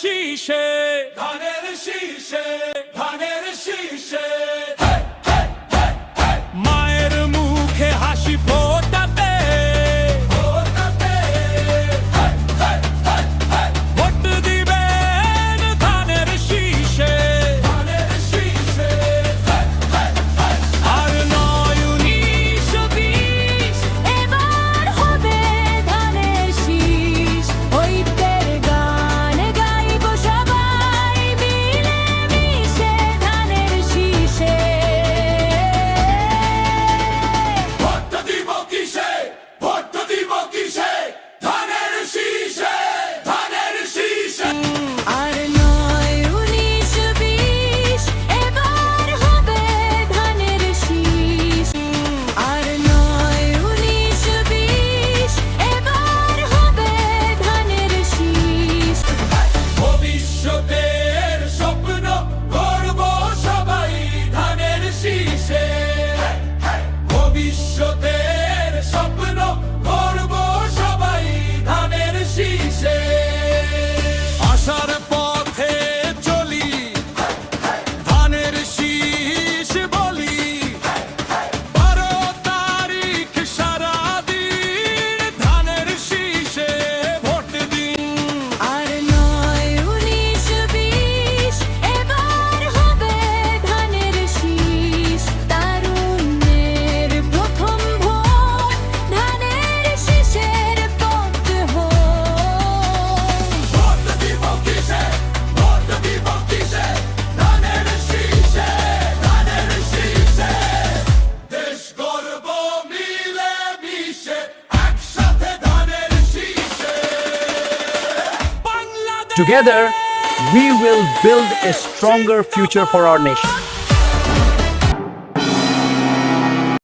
শীষে, ধানের শীষে, ধানের শীষে। মায়ের মুখে হাসি ফোটাতে, ফোটাতে ভোট দিবেন ধানের শীষে, ধানের শীষে। আর 9-19-20 এবার হবে ধানের শীষ। ঐক্যের গান গাইব সবাই মিলে মিশে ধানের শীষে। ভোট দিব কিসে, ভোট দিব কিসে, ধানের শীষে, ধানের শীষে। আর 9-19-20 এবার হবে ধানের শীষ। আর 9-19-20 এবার হবে ধানের শীষ। ভবিষ্যতের স্বপ্ন গর্ব সবাই ধানের শীষে। ভবিষ্যতের স্বপ্ন গর্ব সবাই ধানের শীষে। আশার পথে চলি, ধানের শীষ বলি। 12 তারিখ সারাদিন ধানের শীষে ভোট দিন। আর 9-19-20 এবার হবে ধানের শীষ। তারুণ্যের প্রথম ভোট ধানের শীষের পথ হোক। ভোট দিব কিসে, ভোট দিব কিসে, ধানের শীষে, ধানের শীষে। দেশ গর্ব মিলে মিশে একসাথে ধানের শীষে। Bangladesh Together, we will build a stronger future for our nation.